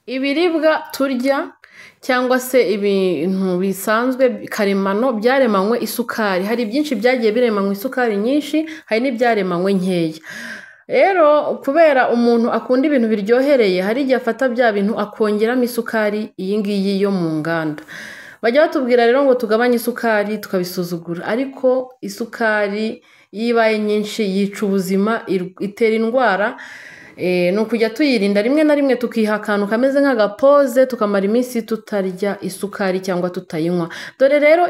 Ibiribwa turya cyangwa se ibintu bisanzwe karemano byaremanywe isukari. Hari byinshi byagiye biremanywe isukari nyinshi, hari n'ibyaremanywe nkeya. Rero kubera umuntu akunda ibintu biryohereye, hari igihe afata bya bintu akongeramo isukari iyi ngiyi yo mu nganda. Bajya batubwira rero ngo tugabanye isukari tukabisuzugura, ariko isukari iyo ibaye nyinshi yica ubuzima, itera indwara. Ni ukujya tuyirinda, rimwe na rimwe tukiha akantu kameze nk'agapoze tukamara iminsi tutarya isukari cyangwa tutayinywa. Dore rero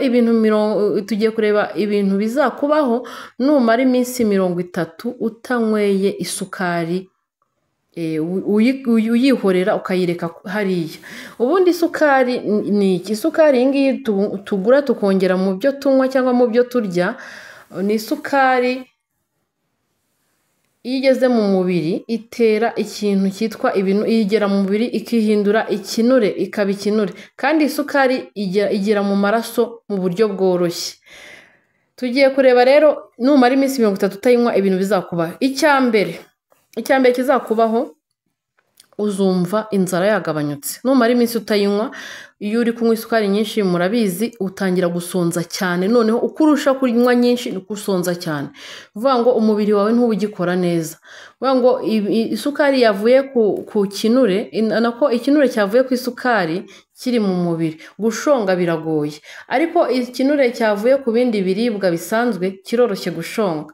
tugiye kureba ibintu bizakubaho numara iminsi 30 utanyweye isukari, uyihorera ukayireka hariya. Ubundi isukari ni iki? Isukari iyi ngiyi tugura tukongera mu byo tunywa cyangwa mu byo turya, ni isukari iyo igeze mu mubiri itera ikintu cyitwa igera mu mubiri ikihindura ikinure, ikaba ikinure. Kandi isukari igera mu maraso mu buryo bworoshye. Tugiye kureba rero numara iminsi 30 utayinywa ibintu bizakubaho. Icyambere kizakubaho, uzumva inzara yagabanyutse. Numara iminsi utayinywa, iyo uri kunywa isukari nyinshi murabizi utangira gusonza cyane, noneho ukurusha kunywa nyinshi ni kusonza cyane. Uvuga ngo umubiri wawe ntubugikora neza. Uvuga ngo isukari yavuye ku kinure, nako ikinure cyavuye ku isukari kiri mu mubiri, gushonga biragoye. Ariko ikinure cyavuye ku bindi biribwa bisanzwe kiroroshye gushonga.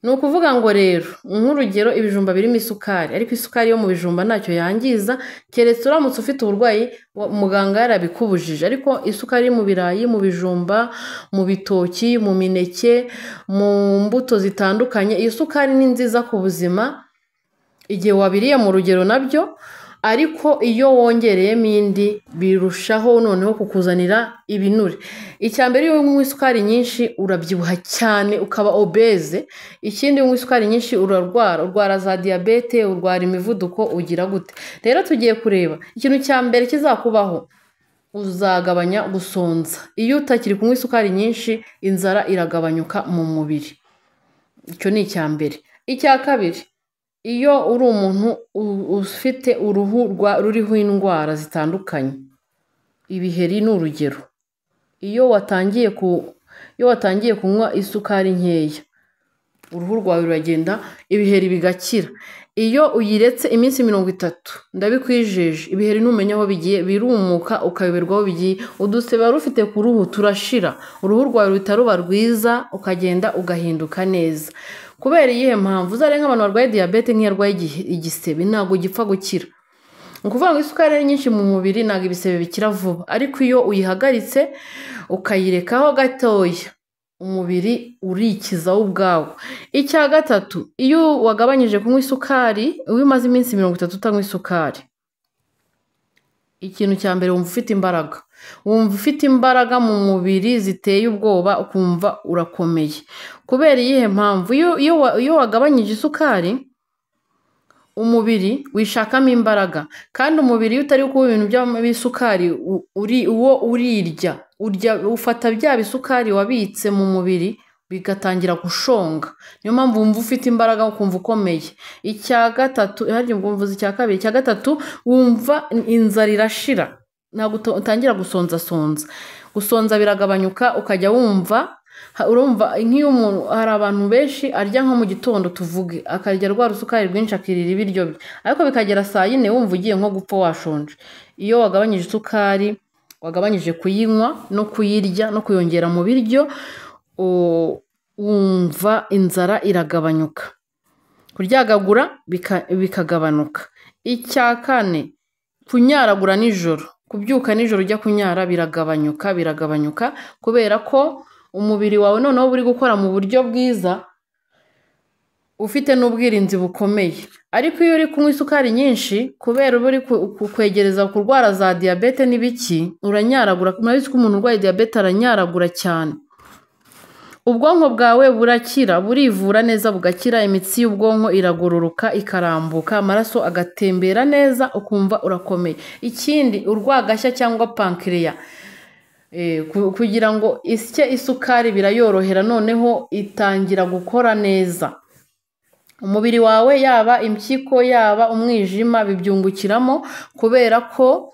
Ni ukuvuga ngo rero nk'urugero ibijumba birimo isukari, ariko isukari yo mu bijumba ntacyo yangiza, keretse uramutse ufite uburwayi muganga yarabikubujije. Ariko isukari mu birayi, mu bijumba, mu bitoki, mu mineke, mu mbuto zitandukanye, iyo sukari ni nziza ku buzima igihe wabiriye mu rugero nabyo. Ariko iyo wongereyemo indi birushaho noneho kukuzanira ibinure. Icyambere, iyo unywa isukari nyinshi urabyibuha cyane ukaba obese. Ikindi, unywa isukari nyinshi urarwara za diyabete, urwara imivuduko, ugira gute. Rero tugiye kureba ikintu cya mbere kizakubaho, uzagabanya gusonza. Iyo utakiri kunywa isukari nyinshi, inzara iragabanyuka mu mubiri. Icyo ni icyambere. Icya kabiri, iyo uri umuntu ufite uruhu ruriho indwara zitandukanye, ibiheri ni urugero. Iyo watangiye kunywa isukari nkeya, uruhu rwawe ruragenda, ibiheri bigakira. Iyo uyiretse iminsi 30, ndabikwijeje, ibiheri numenya aho bigiye birumuka ukayoberwa aho bigiye. Udusebe wari ufite ku ruhu turashira, uruhu rwawe ruhita ruba rwiza, ukagenda ugahinduka neza. Kubera iyihe mpamvu? Uzare nk'abantu barwaye diyabete, nk'iyo arwaye igisebe ntabwo gipfa gukira. Ni ukuvuga ngo isukari ari nyinshi mu mubiri ntabwo ibisebe bikira vuba, ariko iyo uyihagaritse ukayirekaho gatoya, umubiri urikizaho ubwawo. Icya gatatu, iyo wagabanyije kunywa isukari, iyo umaze iminsi 30 utanywa isukari, ikintu cya mbere wumva ufite imbaraga. Wumva ufite imbaraga mu mubiri ziteye ubwoba, ukumva urakomeye. Kubera iyihe mpamvu? Iyo wagabanyije isukari, umubiri wishakamo imbaraga. Kandi umubiri iyo utari kuba ibintu by'isukari, ufata bya bisukari wabitse mu mubiri bigatangira gushonga. Niyo mpamvu wumva ufite imbaraga ukumva ukomeye. Icya gatatu, icya kabiri, icya gatatu, wumva inzara irashira, ntabwo utangira gusonza biragabanyuka, ukajya urumva nk'iyo umuntu, hari abantu benshi arya nko mu gitondo tuvuge, akarya rwa rusukari rwinshi akirira ibiryo bye, ariko bikagera saa 4 wumva ugiye nko gupfa washonje. Iyo wagabanyije isukari, wagabanyije kuyinywa no kuyirya no kuyongera mu biryo, wumva inzara iragabanyuka, kuryagagura bikagabanuka. Icya kane, kunyaragura nijoro, kubyuka nijoro ujya kunyara biragabanyuka kubera ko umubiri wawe noneho uri gukora mu buryo bwiza, ufite n'ubwirinzi bukomeye. Ariko iyo uri kunywa isukari nyinshi, kubera uba uri kukwegereza kurwara za diyabete n'ibiki, uranyaragura. Murabizi ko umuntu urwaye diyabete aranyaragura cyane. Ubwonko bwawe burakira, burivura neza bugakira, imitsi y'ubwonko iragororoka ikarambuka, amaraso agatembera neza, ukumva urakomeye. Ikindi, urwagashya cyangwa pankreas, kugira ngo isye isukari birayorohera, noneho itangira gukora neza. umubiri wawe yaba impyiko yaba umwijima bibyungukiramo kubera ko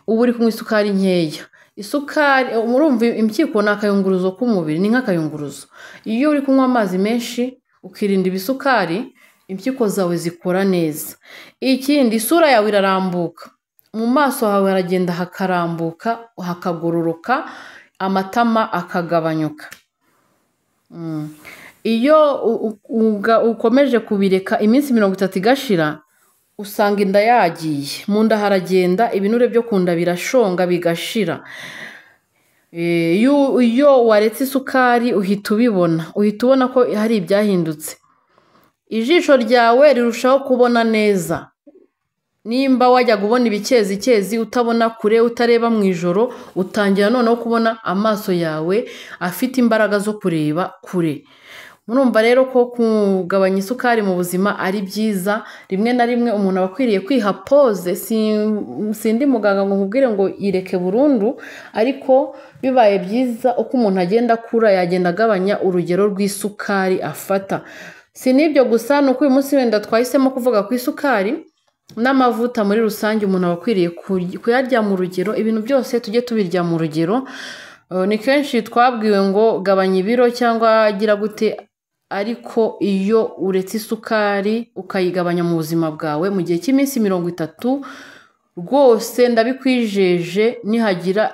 uba uri kunywa isukari nkeya. Isukari murumva impyiko ni akayunguruzo k'umubiri, ni nk'akayunguruzo. Iyo uri kunywa amazi menshi ukirinda ibisukari, impyiko zawe zikora neza. Ikindi, isura yawe irarambuka, mu maso hawe haragenda hakarambuka hakagororoka, amatama akagabanyuka. Iyo ukomeje kubireka iminsi 30 igashira, usanga inda yagiye, mu nda haragenda ibinure byo kunda birashonga bigashira. Iyo waretse isukari uhita ubibona, uhita ubona ko hari ibyahindutse. Ijisho ryawe rirushaho kubona neza. Nimba wajya kubona ibikezi utabona kure, utareba mu ijoro, utangira noneho kubona amaso yawe afite imbaraga zo kureba kure. Murumva rero ko kugabanya isukari mu buzima ari byiza. Rimwe na rimwe umuntu aba akwiriye kwiha pause. Sindi muganga ngo nkubwire ngo ireke burundu, ariko bibaye byiza uko umuntu agenda akura yagenda agabanya urugero rw'isukari afata. Si n'ibyo gusa, nuko uyu munsi wenda twahisemo kuvuga ku isukari n'amavuta muri rusange, umuntu aba akwiriye kuyarya mu rugero. Ibintu byose tujye tubirya mu rugero. Ni kenshi twabwiwe ngo gabanya ibiro cyangwa agira gute, ariko iyo uretse isukari ukayigabanya mu buzima bwawe mu gihe cy'iminsi 30, rwose ndabikwijeje, nihagira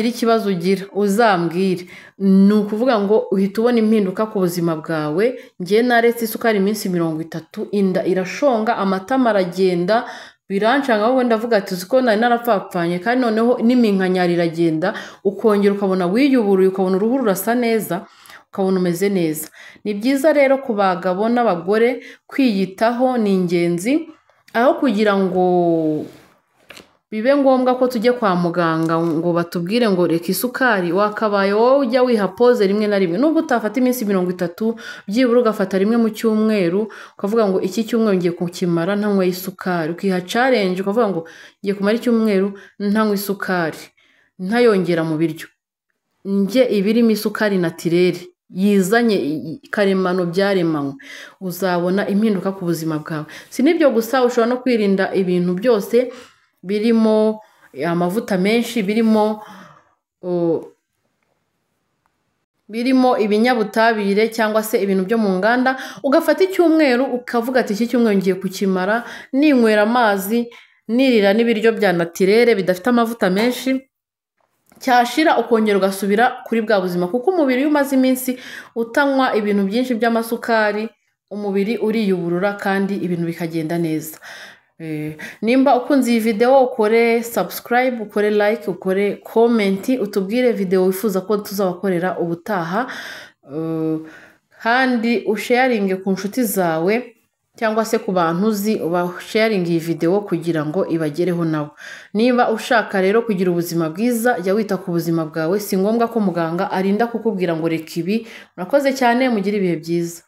ikibazo ugira uzambwire. Ni ukuvuga ngo uhita ubona impinduka ku buzima bwawe. Njye naretse isukari iminsi 30, inda irashonga, amatama aragenda, birancanga wowe ndavuga ati uziko nari narapfapfanye, kandi noneho n'iminkanyari iragenda, ukongera ukabona wiyuburuye, ukabona uruhu rurasa neza, ukabona umeze neza. Ni byiza rero ku bagabo n'abagore kwiyitaho, ni ingenzi, aho kugira ngo bibe ngombwa ko tujye kwa muganga ngo batubwire ngo reka isukari. Wakabaye wowe ujya wiha pause rimwe na rimwe, nubwo utafata iminsi 30, byibura ugafata rimwe mu cyumweru, ukavuga ngo iki cyumweru ngiye kukimara ntanywa isukari. Ukiha challenge ukavuga ngo ngiye kumara icyumweru ntanywa isukari, ntayongera mu biryo, njye ibirimo isukari naturelle yizanye karemano byaremanywe. Uzabona impinduka ku buzima bwawe. Si n'ibyo gusa, ushobora no kwirinda ibintu byose birimo amavuta menshi, birimo ibinyabutabire cyangwa se ibintu byo mu nganda. Ugafata icyumweru ukavuga ati iki cyumweru ngiye kukimara ninywera amazi, nirira n'ibiryo bya naturelle bidafite amavuta menshi. Cyashira ukongera ugasubira kuri bwa buzima, kuko umubiri iyo umaze iminsi utanywa ibintu byinshi by'amasukari, umubiri uriyuburura kandi ibintu bikagenda neza. Nimba ukunze iyi video, ukore subscribe, ukore like, ukore comment, utubwire video wifuza ko tuzabakorera ubutaha, kandi usharinge ku nshuti zawe cyangwa se ku bantu uzi, ubasharinge iyi video kugira ngo ibagereho nabo. Niba ushaka rero kugira ubuzima bwiza, jya wita ku buzima bwawe. Si ngombwa ko muganga arinda kukubwira ngo reka ibi. Murakoze cyane, mugire ibihe byiza.